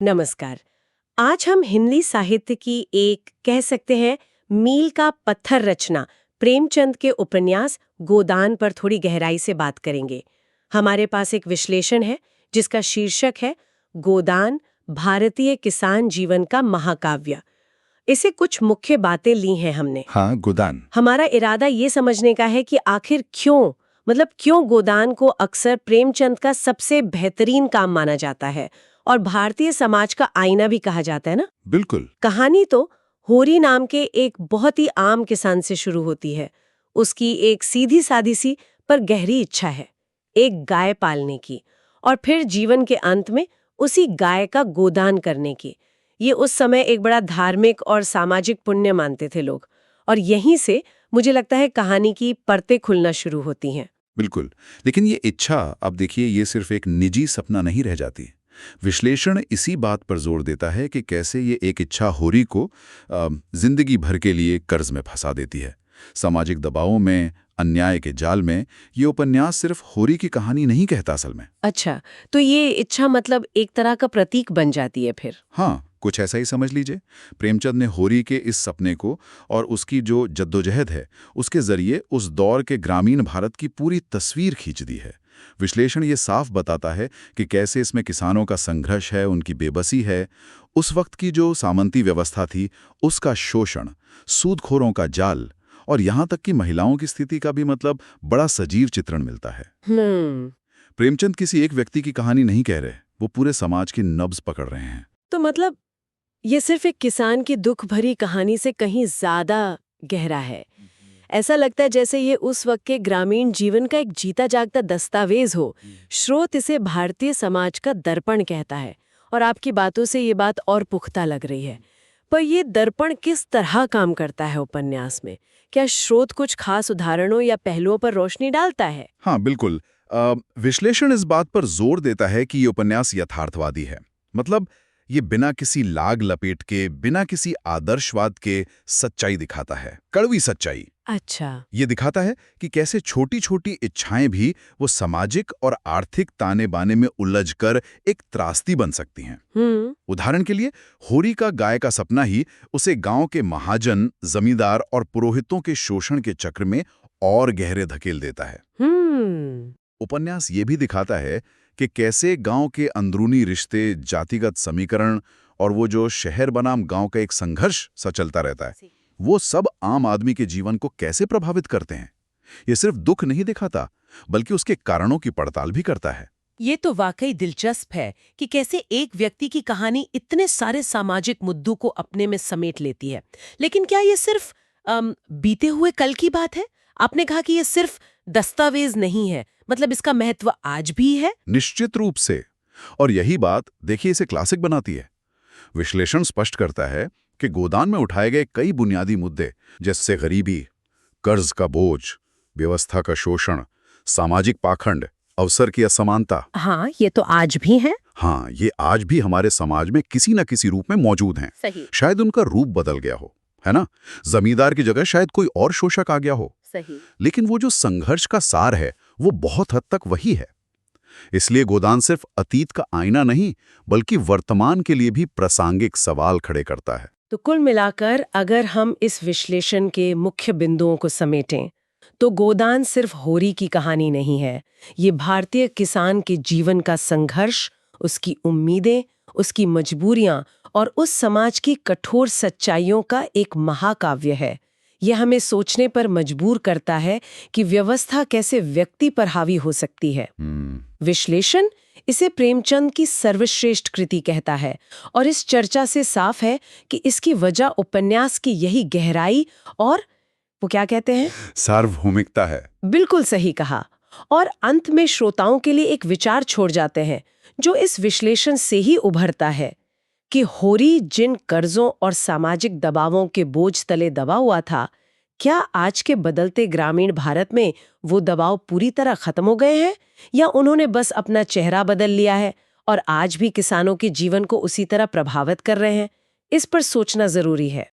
नमस्कार। आज हम हिंदी साहित्य की एक कह सकते हैं मील का पत्थर रचना प्रेमचंद के उपन्यास गोदान पर थोड़ी गहराई से बात करेंगे। हमारे पास एक विश्लेषण है जिसका शीर्षक है गोदान, भारतीय किसान जीवन का महाकाव्य। इसे कुछ मुख्य बातें ली हैं हमने। हाँ, गोदान। हमारा इरादा ये समझने का है कि आखिर क्यों गोदान को अक्सर प्रेमचंद का सबसे बेहतरीन काम माना जाता है और भारतीय समाज का आईना भी कहा जाता है ना। बिल्कुल। कहानी तो होरी नाम के एक बहुत ही आम किसान से शुरू होती है। उसकी एक सीधी सादी सी पर गहरी इच्छा है, एक गाय पालने की, और फिर जीवन के अंत में उसी गाय का गोदान करने की। ये उस समय एक बड़ा धार्मिक और सामाजिक पुण्य मानते थे लोग, और यहीं से मुझे लगता है कहानी की परतें खुलना शुरू होती हैं। बिल्कुल। लेकिन ये इच्छा, अब देखिए, ये सिर्फ एक निजी सपना नहीं रह जाती। विश्लेषण इसी बात पर जोर देता है कि कैसे ये एक इच्छा होरी को जिंदगी भर के लिए कर्ज में फंसा देती है। सामाजिक दबावों में, अन्याय के जाल में ये उपन्यास सिर्फ होरी की कहानी नहीं कहता असल में। अच्छा, तो ये इच्छा मतलब एक तरह का प्रतीक बन जाती है फिर। हाँ, कुछ ऐसा ही समझ लीजिए। प्रेमचंद ने होरी के इस सपने को और उसकी जो जद्दोजहद है, उसके जरिए उस दौर के ग्रामीण भारत की पूरी तस्वीर खींच दी है। विश्लेषण ये साफ बताता है कि कैसे इसमें किसानों का संघर्ष है, उनकी बेबसी है, उस वक्त की जो सामंती व्यवस्था थी उसका शोषण, सूदखोरों का जाल, और यहाँ तक कि महिलाओं की स्थिति का भी मतलब बड़ा सजीव चित्रण मिलता है। प्रेमचंद किसी एक व्यक्ति की कहानी नहीं कह रहे, वो पूरे समाज की नब्ज पकड़ रहे हैं। तो मतलब ये सिर्फ एक किसान की दुख भरी कहानी से कहीं ज्यादा गहरा है। ऐसा लगता है जैसे ये उस वक्त के ग्रामीण जीवन का एक जीता जागता दस्तावेज हो। स्रोत इसे भारतीय समाज का दर्पण कहता है, और आपकी बातों से ये बात और पुख्ता लग रही है। पर ये दर्पण किस तरह काम करता है उपन्यास में? क्या स्रोत कुछ खास उदाहरणों या पहलुओं पर रोशनी डालता है? हाँ, बिल्कुल। विश्लेषण इस बात पर जोर देता है कि ये उपन्यास यथार्थवादी है। मतलब ये बिना किसी लाग लपेट के, बिना किसी आदर्शवाद के सच्चाई दिखाता है, कड़वी सच्चाई। अच्छा। ये दिखाता है कि कैसे छोटी छोटी इच्छाएं भी वो सामाजिक और आर्थिक ताने बाने में उलझकर एक त्रासदी बन सकती हैं। उदाहरण के लिए, होरी का गाय का सपना ही उसे गांव के महाजन, जमींदार और पुरोहितों के शोषण के चक्र में और गहरे धकेल देता है। उपन्यास ये भी दिखाता है कि कैसे गांव के अंदरूनी रिश्ते, जातिगत समीकरण और वो जो शहर बनाम गांव का एक संघर्ष सा चलता रहता है, वो सब आम आदमी के जीवन को कैसे प्रभावित करते हैं। ये सिर्फ दुख नहीं दिखाता, बल्कि उसके कारणों की पड़ताल भी करता है। ये तो वाकई दिलचस्प है कि कैसे एक व्यक्ति की कहानी इतने सारे सामाजिक मुद्दों को अपने में समेट लेती है। लेकिन क्या ये सिर्फ बीते हुए कल की बात है? आपने कहा कि ये सिर्फ दस्तावेज नहीं है, मतलब इसका महत्व आज भी है। निश्चित रूप से। और यही बात, देखिए, इसे क्लासिक बनाती है। विश्लेषण स्पष्ट करता है कि गोदान में उठाए गए कई बुनियादी मुद्दे, जैसे गरीबी, कर्ज का बोझ, व्यवस्था का शोषण, सामाजिक पाखंड, अवसर की असमानता, हाँ, ये तो आज भी है। हाँ, ये आज भी हमारे समाज में किसी न किसी रूप में मौजूद हैं। सही। शायद उनका रूप बदल गया हो, है ना? जमींदार की जगह शायद कोई और शोषक आ गया हो। सही। लेकिन वो जो संघर्ष का सार है, वो बहुत हद तक वही है। इसलिए गोदान सिर्फ अतीत का आईना नहीं, बल्कि वर्तमान के लिए भी प्रासंगिक सवाल खड़े करता है। तो कुल मिलाकर अगर हम इस विश्लेषण के मुख्य बिंदुओं को समेटें, तो गोदान सिर्फ होरी की कहानी नहीं है। ये भारतीय किसान के जीवन का संघर्ष, उसकी उम्मीदें, उसकी मजबूरियां और उस समाज की कठोर सच्चाइयों का एक महाकाव्य है। यह हमें सोचने पर मजबूर करता है कि व्यवस्था कैसे व्यक्ति पर हावी हो सकती है। विश्लेषण इसे प्रेमचंद की सर्वश्रेष्ठ कृति कहता है, और इस चर्चा से साफ है कि इसकी वजह उपन्यास की यही गहराई और वो क्या कहते हैं, सार्वभौमिकता है। बिल्कुल सही कहा। और अंत में श्रोताओं के लिए एक विचार छोड़ जाते हैं जो इस विश्लेषण से ही उभरता है कि होरी जिन कर्जों और सामाजिक दबावों के बोझ तले दबा हुआ था, क्या आज के बदलते ग्रामीण भारत में वो दबाव पूरी तरह खत्म हो गए हैं, या उन्होंने बस अपना चेहरा बदल लिया है और आज भी किसानों के जीवन को उसी तरह प्रभावित कर रहे हैं। इस पर सोचना जरूरी है।